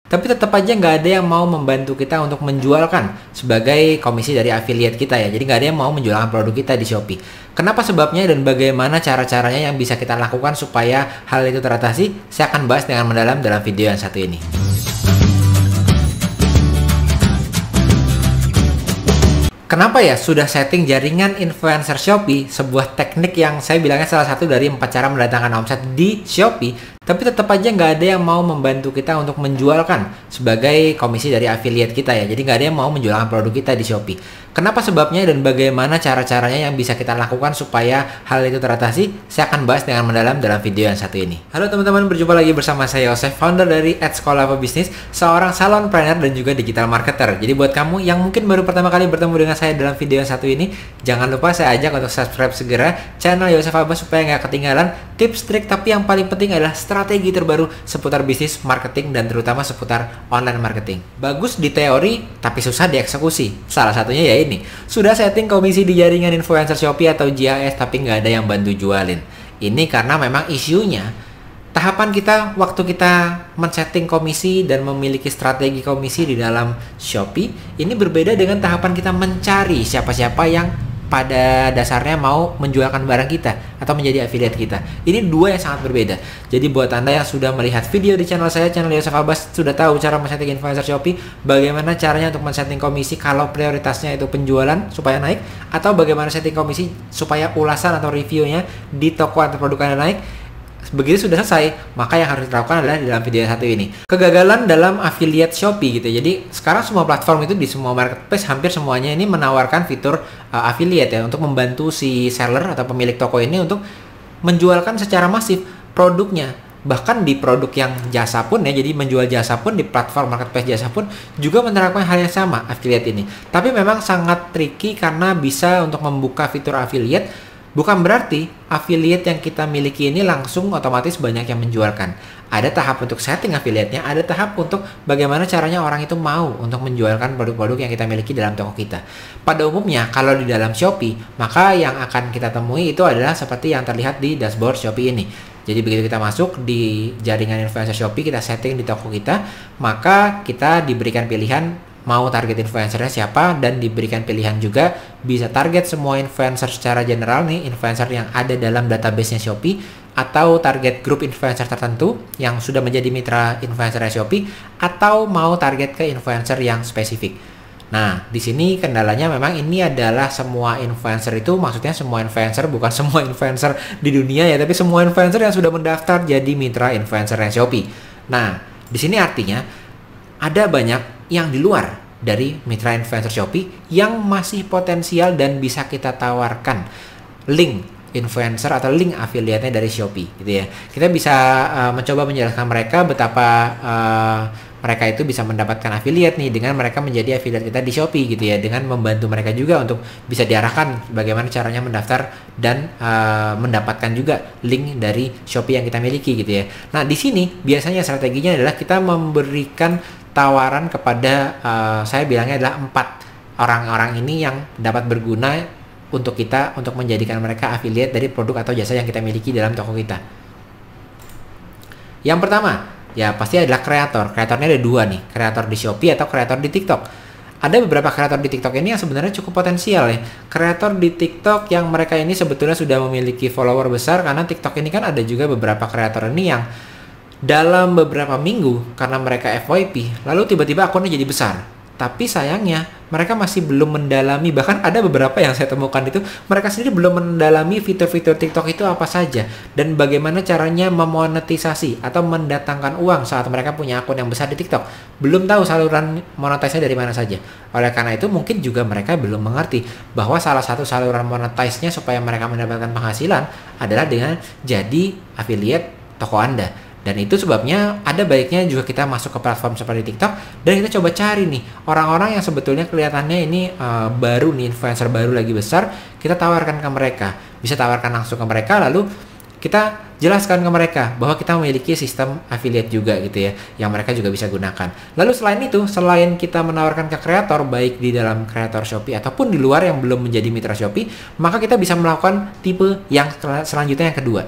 Tapi tetap aja nggak ada yang mau membantu kita untuk menjualkan sebagai komisi dari affiliate kita ya. Jadi nggak ada yang mau menjualkan produk kita di Shopee. Kenapa sebabnya dan bagaimana cara-caranya yang bisa kita lakukan supaya hal itu teratasi? Saya akan bahas dengan mendalam dalam video yang satu ini. Kenapa ya sudah setting jaringan influencer Shopee, sebuah teknik yang saya bilangnya salah satu dari 4 cara mendatangkan omset di Shopee, tapi tetap aja nggak ada yang mau membantu kita untuk menjualkan sebagai komisi dari affiliate kita ya. Jadi nggak ada yang mau menjualkan produk kita di Shopee. Kenapa sebabnya dan bagaimana cara-caranya yang bisa kita lakukan supaya hal itu teratasi? Saya akan bahas dengan mendalam dalam video yang satu ini. Halo teman-teman, berjumpa lagi bersama saya Yosef, founder dari @sekolah apa bisnis, seorang salon planner dan juga digital marketer. Jadi buat kamu yang mungkin baru pertama kali bertemu dengan saya dalam video yang satu ini, jangan lupa saya ajak untuk subscribe segera channel Yosef Abbas supaya nggak ketinggalan tips, trik, tapi yang paling penting adalah strategi terbaru seputar bisnis, marketing, dan terutama seputar online marketing. Bagus di teori, tapi susah dieksekusi. Salah satunya ya ini. Sudah setting komisi di jaringan influencer Shopee atau JAS, tapi nggak ada yang bantu jualin. Ini karena memang isunya, tahapan kita waktu kita men-setting komisi dan memiliki strategi komisi di dalam Shopee, ini berbeda dengan tahapan kita mencari siapa-siapa yang pada dasarnya mau menjualkan barang kita atau menjadi affiliate kita. Ini dua yang sangat berbeda. Jadi buat Anda yang sudah melihat video di channel saya, channel Yosef Abbas, sudah tahu cara men-setting influencer Shopee, bagaimana caranya untuk men-setting komisi kalau prioritasnya itu penjualan supaya naik, atau bagaimana setting komisi supaya ulasan atau reviewnya di toko atau produk Anda naik. Begitu sudah selesai, maka yang harus dilakukan adalah di dalam video yang satu ini. Kegagalan dalam affiliate Shopee gitu. Jadi sekarang semua platform itu di semua marketplace hampir semuanya ini menawarkan fitur affiliate ya, untuk membantu si seller atau pemilik toko ini untuk menjualkan secara masif produknya. Bahkan di produk yang jasa pun ya, jadi menjual jasa pun di platform marketplace jasa pun juga menerapkan hal yang sama affiliate ini. Tapi memang sangat tricky karena bisa untuk membuka fitur affiliate. Bukan berarti affiliate yang kita miliki ini langsung otomatis banyak yang menjualkan. Ada tahap untuk setting affiliate-nya, ada tahap untuk bagaimana caranya orang itu mau untuk menjualkan produk-produk yang kita miliki dalam toko kita. Pada umumnya, kalau di dalam Shopee, maka yang akan kita temui itu adalah seperti yang terlihat di dashboard Shopee ini. Jadi begitu kita masuk di jaringan influencer Shopee, kita setting di toko kita, maka kita diberikan pilihan mau target influencernya siapa, dan diberikan pilihan juga bisa target semua influencer secara general nih, influencer yang ada dalam database-nya Shopee, atau target grup influencer tertentu yang sudah menjadi mitra influencer Shopee, atau mau target ke influencer yang spesifik. Nah, di sini kendalanya memang ini adalah semua influencer itu, maksudnya semua influencer, bukan semua influencer di dunia ya, tapi semua influencer yang sudah mendaftar jadi mitra influencer Shopee. Nah, di sini artinya ada banyak yang di luar dari mitra influencer Shopee yang masih potensial dan bisa kita tawarkan link influencer atau link affiliate-nya dari Shopee gitu ya. Kita bisa mencoba menjelaskan mereka betapa mereka itu bisa mendapatkan affiliate nih dengan mereka menjadi affiliate kita di Shopee gitu ya, dengan membantu mereka juga untuk bisa diarahkan bagaimana caranya mendaftar dan mendapatkan juga link dari Shopee yang kita miliki gitu ya. Nah, di sini biasanya strateginya adalah kita memberikan tawaran kepada saya bilangnya adalah 4 orang-orang ini yang dapat berguna untuk kita untuk menjadikan mereka affiliate dari produk atau jasa yang kita miliki dalam toko kita. Yang pertama, ya pasti adalah kreator. Kreatornya ada 2 nih, kreator di Shopee atau kreator di TikTok. Ada beberapa kreator di TikTok ini yang sebenarnya cukup potensial ya. Kreator di TikTok yang mereka ini sebetulnya sudah memiliki follower besar, karena TikTok ini kan ada juga beberapa kreator ini yang dalam beberapa minggu karena mereka FYP, lalu tiba-tiba akunnya jadi besar. Tapi sayangnya mereka masih belum mendalami, bahkan ada beberapa yang saya temukan itu mereka sendiri belum mendalami fitur-fitur TikTok itu apa saja dan bagaimana caranya memonetisasi atau mendatangkan uang saat mereka punya akun yang besar di TikTok. Belum tahu saluran monetisasinya dari mana saja. Oleh karena itu mungkin juga mereka belum mengerti bahwa salah satu saluran monetisasinya supaya mereka mendapatkan penghasilan adalah dengan jadi affiliate toko Anda. Dan itu sebabnya ada baiknya juga kita masuk ke platform seperti TikTok dan kita coba cari nih orang-orang yang sebetulnya kelihatannya ini baru nih, influencer baru lagi besar, kita tawarkan ke mereka. Bisa tawarkan langsung ke mereka, lalu kita jelaskan ke mereka bahwa kita memiliki sistem affiliate juga gitu ya, yang mereka juga bisa gunakan. Lalu selain itu, selain kita menawarkan ke kreator, baik di dalam kreator Shopee ataupun di luar yang belum menjadi mitra Shopee, maka kita bisa melakukan tipe yang selanjutnya yang kedua.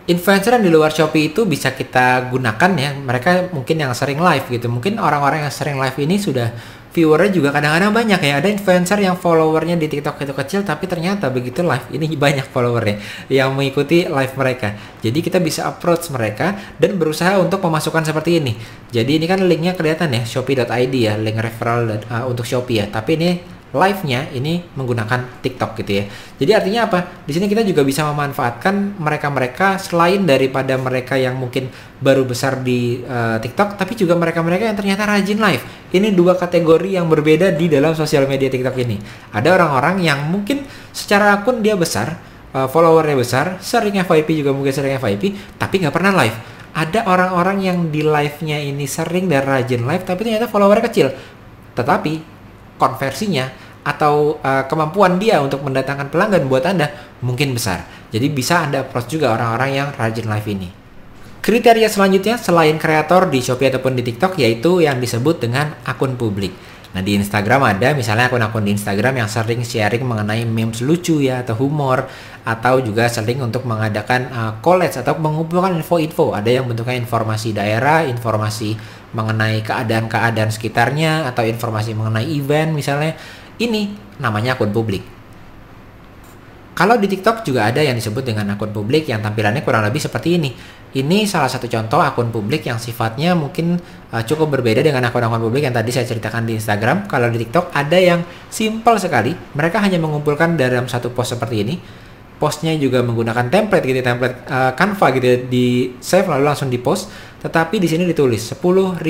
Influencer yang di luar Shopee itu bisa kita gunakan ya. Mereka mungkin yang sering live gitu. Mungkin orang-orang yang sering live ini sudah viewernya juga kadang-kadang banyak ya. Ada influencer yang followernya di TikTok itu kecil, tapi ternyata begitu live ini banyak followernya yang mengikuti live mereka. Jadi kita bisa approach mereka dan berusaha untuk pemasukan seperti ini. Jadi ini kan linknya kelihatan ya, shopee.id ya, link referral untuk Shopee ya. Tapi ini live-nya ini menggunakan TikTok gitu ya. Jadi artinya apa? Di sini kita juga bisa memanfaatkan mereka-mereka selain daripada mereka yang mungkin baru besar di TikTok, tapi juga mereka-mereka yang ternyata rajin live. Ini dua kategori yang berbeda di dalam sosial media TikTok ini. Ada orang-orang yang mungkin secara akun dia besar, followernya besar, sering FYP juga mungkin sering FYP, tapi nggak pernah live. Ada orang-orang yang di live-nya ini sering dan rajin live, tapi ternyata followernya kecil. Tetapi konversinya atau kemampuan dia untuk mendatangkan pelanggan buat Anda mungkin besar. Jadi bisa Anda approach juga orang-orang yang rajin live ini. Kriteria selanjutnya selain kreator di Shopee ataupun di TikTok yaitu yang disebut dengan akun publik. Nah, di Instagram ada misalnya akun-akun di Instagram yang sering sharing mengenai memes lucu ya atau humor, atau juga sering untuk mengadakan collage atau mengumpulkan info-info. Ada yang bentuknya informasi daerah, informasi mengenai keadaan-keadaan sekitarnya, atau informasi mengenai event misalnya. Ini namanya akun publik. Kalau di TikTok juga ada yang disebut dengan akun publik yang tampilannya kurang lebih seperti ini. Ini salah satu contoh akun publik yang sifatnya mungkin cukup berbeda dengan akun-akun publik yang tadi saya ceritakan di Instagram. Kalau di TikTok ada yang simple sekali. Mereka hanya mengumpulkan dalam satu post seperti ini. Postnya juga menggunakan template gitu, template Canva gitu ya, di save lalu langsung di post. Tetapi di sini ditulis 10.000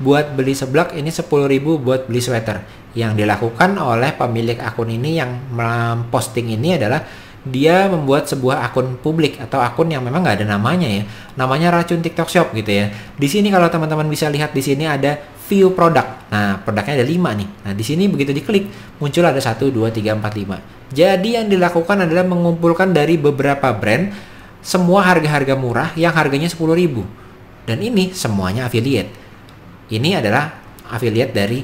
buat beli seblak, ini 10.000 buat beli sweater. Yang dilakukan oleh pemilik akun ini yang memposting ini adalah dia membuat sebuah akun publik atau akun yang memang nggak ada namanya ya. Namanya Racun TikTok Shop gitu ya. Di sini kalau teman-teman bisa lihat di sini ada view produk. Nah, produknya ada 5 nih. Nah, di sini begitu diklik muncul ada 1 2 3 4 5. Jadi yang dilakukan adalah mengumpulkan dari beberapa brand semua harga-harga murah yang harganya 10.000. Dan ini semuanya affiliate. Ini adalah affiliate dari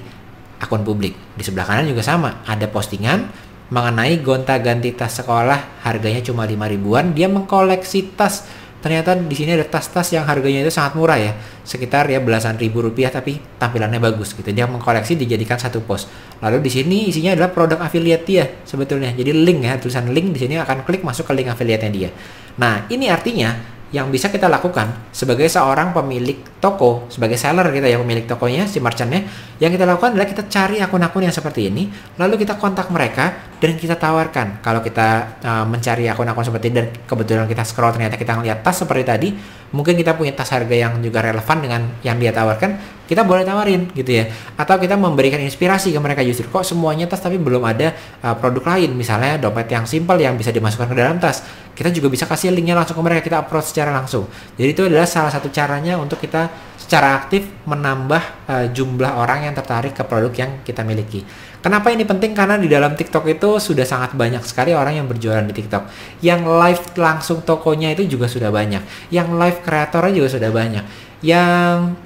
akun publik. Di sebelah kanan juga sama, ada postingan mengenai gonta-ganti tas sekolah harganya cuma 5 ribuan. Dia mengkoleksi tas. Ternyata di sini ada tas-tas yang harganya itu sangat murah ya, sekitar ya belasan ribu rupiah, tapi tampilannya bagus gitu. Dia mengkoleksi dijadikan satu post. Lalu di sini isinya adalah produk affiliate dia sebetulnya. Jadi link ya, tulisan link di sini akan klik masuk ke link affiliate-nya dia. Nah, ini artinya yang bisa kita lakukan sebagai seorang pemilik toko, sebagai seller kita ya, pemilik tokonya, si merchantnya, yang kita lakukan adalah kita cari akun-akun yang seperti ini, lalu kita kontak mereka dan kita tawarkan. Kalau kita mencari akun-akun seperti ini dan kebetulan kita scroll ternyata kita ngeliat tas seperti tadi, mungkin kita punya tas harga yang juga relevan dengan yang dia tawarkan, kita boleh tawarin gitu ya. Atau kita memberikan inspirasi ke mereka, justru kok semuanya tas tapi belum ada produk lain, misalnya dompet yang simple yang bisa dimasukkan ke dalam tas. Kita juga bisa kasih linknya langsung ke mereka, kita approach secara langsung. Jadi itu adalah salah satu caranya untuk kita secara aktif menambah jumlah orang yang tertarik ke produk yang kita miliki. Kenapa ini penting? Karena di dalam TikTok itu sudah sangat banyak sekali orang yang berjualan di TikTok. Yang live langsung tokonya itu juga sudah banyak. Yang live kreatornya juga sudah banyak. Yang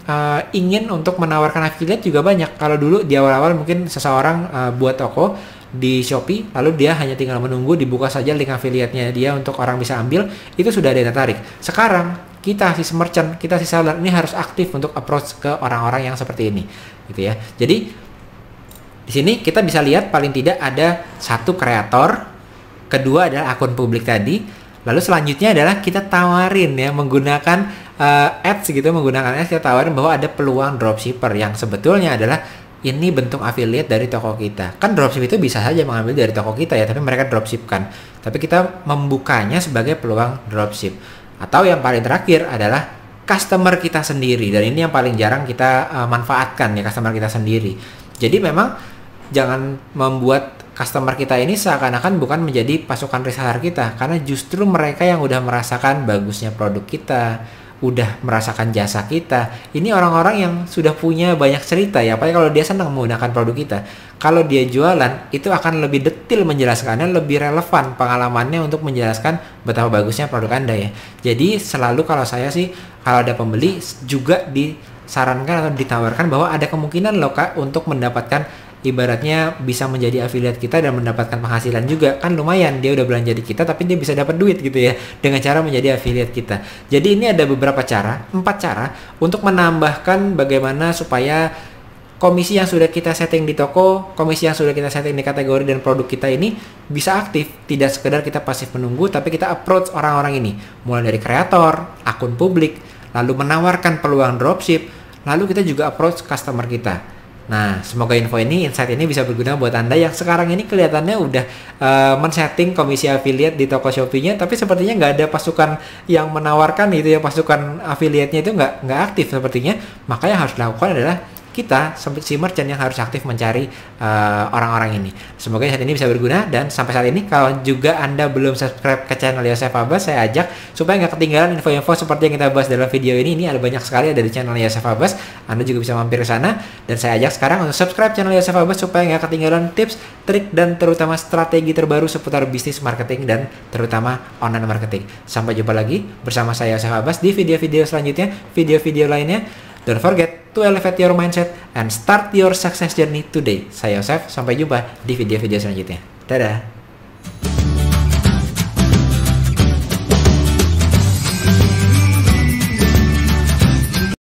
ingin untuk menawarkan affiliate juga banyak. Kalau dulu di awal-awal mungkin seseorang buat toko di Shopee, lalu dia hanya tinggal menunggu dibuka saja link affiliate-nya dia untuk orang bisa ambil, itu sudah ada yang tertarik. Sekarang kita si merchant, kita si seller ini harus aktif untuk approach ke orang-orang yang seperti ini, gitu ya. Jadi di sini kita bisa lihat paling tidak ada satu kreator, kedua adalah akun publik tadi, lalu selanjutnya adalah kita tawarin ya menggunakan ads gitu, menggunakan ads kita tawarin bahwa ada peluang dropshipper yang sebetulnya adalah ini bentuk affiliate dari toko kita. Kan dropship itu bisa saja mengambil dari toko kita ya, tapi mereka dropshipkan. Tapi kita membukanya sebagai peluang dropship. Atau yang paling terakhir adalah customer kita sendiri. Dan ini yang paling jarang kita manfaatkan ya, customer kita sendiri. Jadi memang jangan membuat customer kita ini seakan-akan bukan menjadi pasukan reseller kita. Karena justru mereka yang udah merasakan bagusnya produk kita, udah merasakan jasa kita. Ini orang-orang yang sudah punya banyak cerita ya, apalagi kalau dia senang menggunakan produk kita. Kalau dia jualan, itu akan lebih detail menjelaskannya, lebih relevan pengalamannya untuk menjelaskan betapa bagusnya produk Anda ya. Jadi selalu kalau saya sih, kalau ada pembeli juga disarankan atau ditawarkan bahwa ada kemungkinan loh Kak untuk mendapatkan ibaratnya bisa menjadi affiliate kita dan mendapatkan penghasilan juga. Kan lumayan, dia udah belanja di kita tapi dia bisa dapat duit gitu ya dengan cara menjadi affiliate kita. Jadi ini ada beberapa cara, 4 cara untuk menambahkan bagaimana supaya komisi yang sudah kita setting di toko, komisi yang sudah kita setting di kategori dan produk kita ini bisa aktif. Tidak sekedar kita pasif menunggu, tapi kita approach orang-orang ini. Mulai dari kreator, akun publik, lalu menawarkan peluang dropship, lalu kita juga approach customer kita. Nah, semoga insight ini bisa berguna buat Anda yang sekarang ini kelihatannya udah men-setting komisi affiliate di toko Shopee-nya, tapi sepertinya nggak ada pasukan yang menawarkan gitu ya, pasukan affiliate-nya itu nggak aktif sepertinya. Maka yang harus dilakukan adalah kita, si merchant yang harus aktif mencari orang-orang ini. Semoga saat ini bisa berguna, dan sampai saat ini kalau juga Anda belum subscribe ke channel Yosef Abbas, saya ajak supaya nggak ketinggalan info-info seperti yang kita bahas dalam video ini. Ini ada banyak sekali dari channel Yosef Abbas. Anda juga bisa mampir ke sana, dan saya ajak sekarang untuk subscribe channel Yosef Abbas supaya nggak ketinggalan tips, trik, dan terutama strategi terbaru seputar bisnis marketing dan terutama online marketing. Sampai jumpa lagi bersama saya Yosef Abbas di video-video selanjutnya, video-video lainnya. Don't forget to elevate your mindset and start your success journey today. Saya Yosef, sampai jumpa di video-video selanjutnya. Dadah!